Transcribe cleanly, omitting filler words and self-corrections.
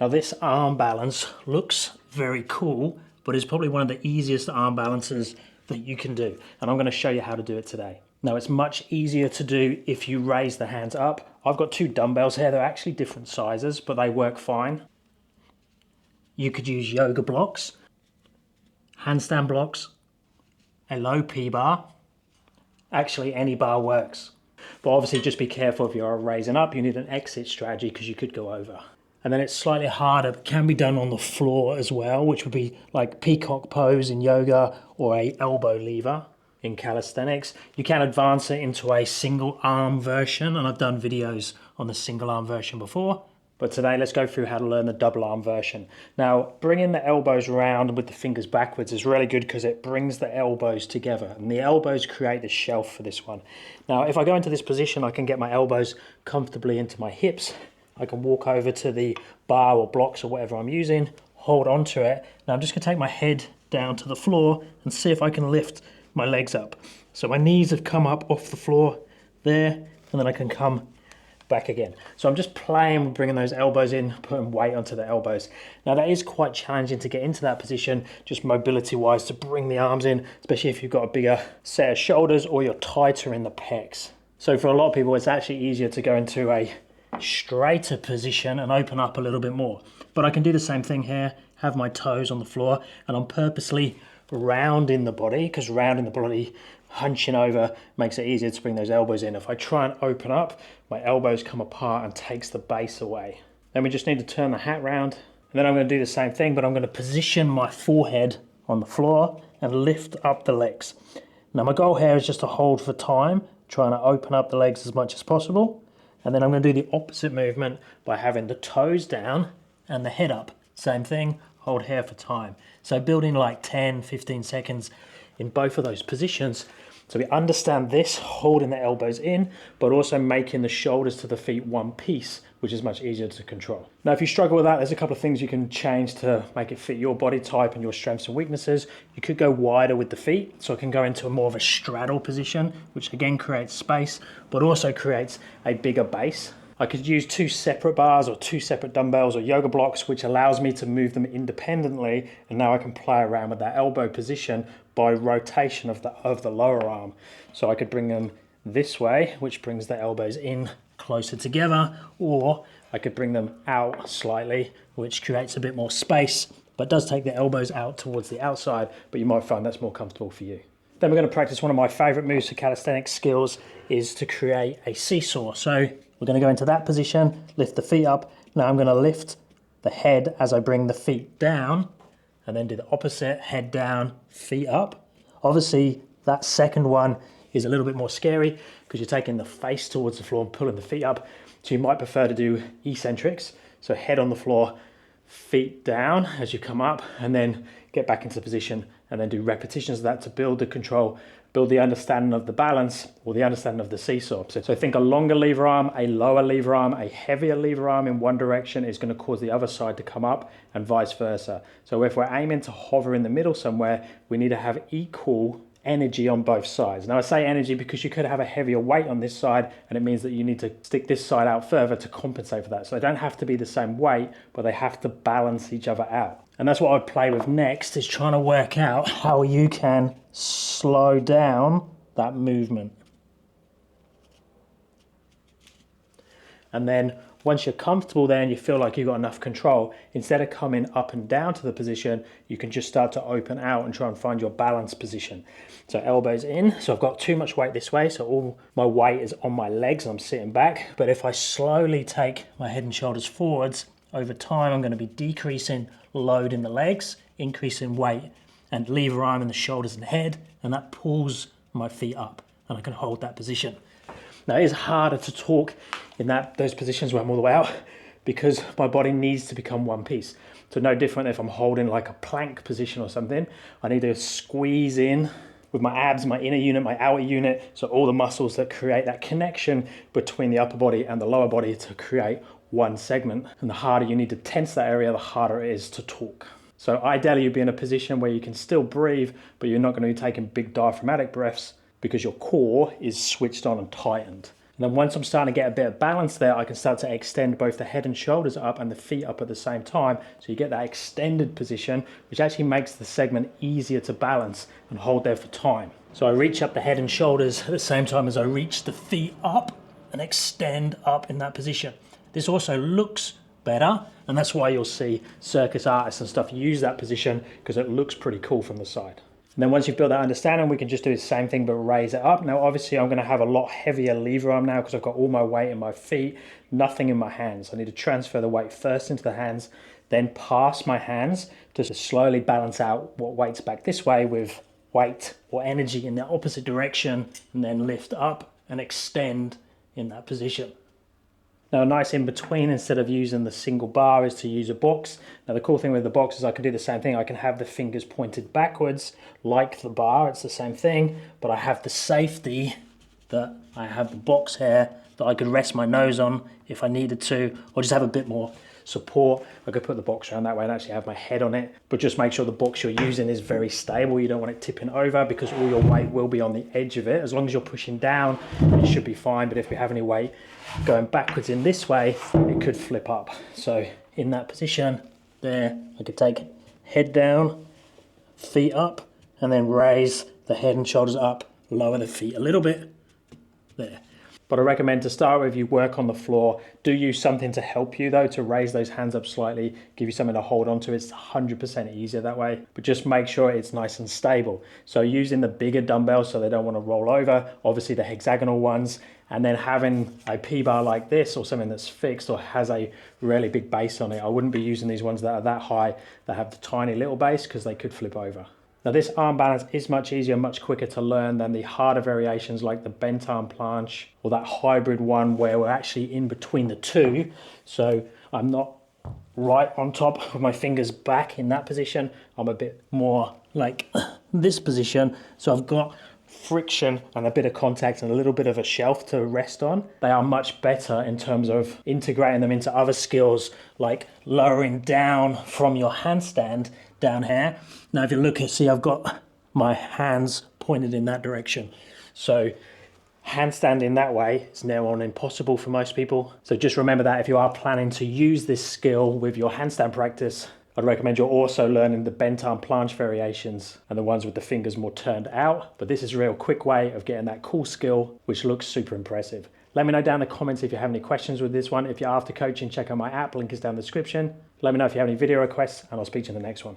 Now this arm balance looks very cool, but it's probably one of the easiest arm balances that you can do. And I'm going to show you how to do it today. Now it's much easier to do if you raise the hands up. I've got two dumbbells here. They're actually different sizes, but they work fine. You could use yoga blocks, handstand blocks, a low P bar. Actually, any bar works. But obviously just be careful if you're raising up, you need an exit strategy because you could go over. And then it's slightly harder, but can be done on the floor as well, which would be like peacock pose in yoga or a elbow lever in calisthenics. You can advance it into a single arm version, and I've done videos on the single arm version before. But today let's go through how to learn the double arm version. Now, bringing the elbows around with the fingers backwards is really good because it brings the elbows together, and the elbows create the shelf for this one. Now, if I go into this position, I can get my elbows comfortably into my hips. I can walk over to the bar or blocks or whatever I'm using, hold onto it. Now I'm just gonna take my head down to the floor and see if I can lift my legs up. So my knees have come up off the floor there, and then I can come back again. So I'm just playing with bringing those elbows in, putting weight onto the elbows. Now that is quite challenging to get into that position, just mobility wise, to bring the arms in, especially if you've got a bigger set of shoulders or you're tighter in the pecs. So for a lot of people, it's actually easier to go into a straighter position and open up a little bit more. But I can do the same thing here, have my toes on the floor, and I'm purposely rounding the body, because rounding the body, hunching over, makes it easier to bring those elbows in. If I try and open up, my elbows come apart and takes the base away. Then we just need to turn the hat round, and then I'm going to do the same thing, but I'm going to position my forehead on the floor and lift up the legs. Now my goal here is just to hold for time, trying to open up the legs as much as possible. And then I'm going to do the opposite movement by having the toes down and the head up. Same thing, hold here for time. So building like 10, 15 seconds in both of those positions. So we understand this, holding the elbows in, but also making the shoulders to the feet one piece, which is much easier to control. Now, if you struggle with that, there's a couple of things you can change to make it fit your body type and your strengths and weaknesses. You could go wider with the feet, so it can go into a more of a straddle position, which again creates space, but also creates a bigger base. I could use two separate bars or two separate dumbbells or yoga blocks, which allows me to move them independently. And now I can play around with that elbow position by rotation of the lower arm. So I could bring them this way, which brings the elbows in closer together, or I could bring them out slightly, which creates a bit more space, but does take the elbows out towards the outside, but you might find that's more comfortable for you. Then we're going to practice one of my favorite moves for calisthenics skills, is to create a seesaw. So we're going to go into that position, lift the feet up. Now I'm going to lift the head as I bring the feet down, and then do the opposite, head down, feet up. Obviously, that second one is a little bit more scary because you're taking the face towards the floor and pulling the feet up. So you might prefer to do eccentrics. So head on the floor, feet down as you come up, and then get back into position, and then do repetitions of that to build the control, build the understanding of the balance, or the understanding of the seesaw. So think a longer lever arm, a lower lever arm, a heavier lever arm in one direction is going to cause the other side to come up, and vice versa. So if we're aiming to hover in the middle somewhere, we need to have equal energy on both sides. Now I say energy because you could have a heavier weight on this side, and it means that you need to stick this side out further to compensate for that. So they don't have to be the same weight, but they have to balance each other out. And that's what I'd play with next, is trying to work out how you can slow down that movement. And then once you're comfortable there and you feel like you've got enough control, instead of coming up and down to the position, you can just start to open out and try and find your balance position. So elbows in, so I've got too much weight this way, so all my weight is on my legs, I'm sitting back. But if I slowly take my head and shoulders forwards, over time I'm going to be decreasing load in the legs, increasing weight and lever arm in the shoulders and head, and that pulls my feet up, and I can hold that position. Now it is harder to talk in those positions where I'm all the way out, because my body needs to become one piece. So no different if I'm holding like a plank position or something. I need to squeeze in with my abs, my inner unit, my outer unit, so all the muscles that create that connection between the upper body and the lower body to create one segment. And the harder you need to tense that area, the harder it is to talk. So ideally you'd be in a position where you can still breathe, but you're not going to be taking big diaphragmatic breaths because your core is switched on and tightened. And then once I'm starting to get a bit of balance there, I can start to extend both the head and shoulders up and the feet up at the same time. So you get that extended position, which actually makes the segment easier to balance and hold there for time. So I reach up the head and shoulders at the same time as I reach the feet up and extend up in that position. This also looks better, and that's why you'll see circus artists and stuff use that position, because it looks pretty cool from the side. And then once you've built that understanding, we can just do the same thing but raise it up. Now obviously I'm going to have a lot heavier lever arm now because I've got all my weight in my feet, nothing in my hands. I need to transfer the weight first into the hands, then pass my hands to slowly balance out what weight's back this way with weight or energy in the opposite direction, and then lift up and extend in that position. Now a nice in between, instead of using the single bar, is to use a box. Now the cool thing with the box is I can do the same thing. I can have the fingers pointed backwards like the bar, it's the same thing, but I have the safety that I have the box here that I could rest my nose on if I needed to, or just have a bit more support. I could put the box around that way and actually have my head on it, but just make sure the box you're using is very stable. You don't want it tipping over because all your weight will be on the edge of it. As long as you're pushing down, it should be fine, but if you have any weight going backwards in this way, it could flip up. So in that position there, I could take head down, feet up, and then raise the head and shoulders up, lower the feet a little bit there. But I recommend to start with, you work on the floor. Do use something to help you though, to raise those hands up slightly, give you something to hold on to. It's 100% easier that way, but just make sure it's nice and stable. So using the bigger dumbbells so they don't want to roll over, obviously the hexagonal ones, and then having a P-bar like this or something that's fixed or has a really big base on it. I wouldn't be using these ones that are that high that have the tiny little base, because they could flip over. Now this arm balance is much easier, much quicker to learn than the harder variations like the bent arm planche or that hybrid one where we're actually in between the two. So I'm not right on top with my fingers back in that position. I'm a bit more like this position. So I've got friction and a bit of contact and a little bit of a shelf to rest on. They are much better in terms of integrating them into other skills like lowering down from your handstand down here. Now if you look and see, I've got my hands pointed in that direction. So handstand in that way is now on impossible for most people. So just remember that if you are planning to use this skill with your handstand practice, I'd recommend you're also learning the bent arm planche variations and the ones with the fingers more turned out. But this is a real quick way of getting that cool skill, which looks super impressive. Let me know down in the comments if you have any questions with this one. If you're after coaching, check out my app, link is down in the description. Let me know if you have any video requests, and I'll speak to you in the next one.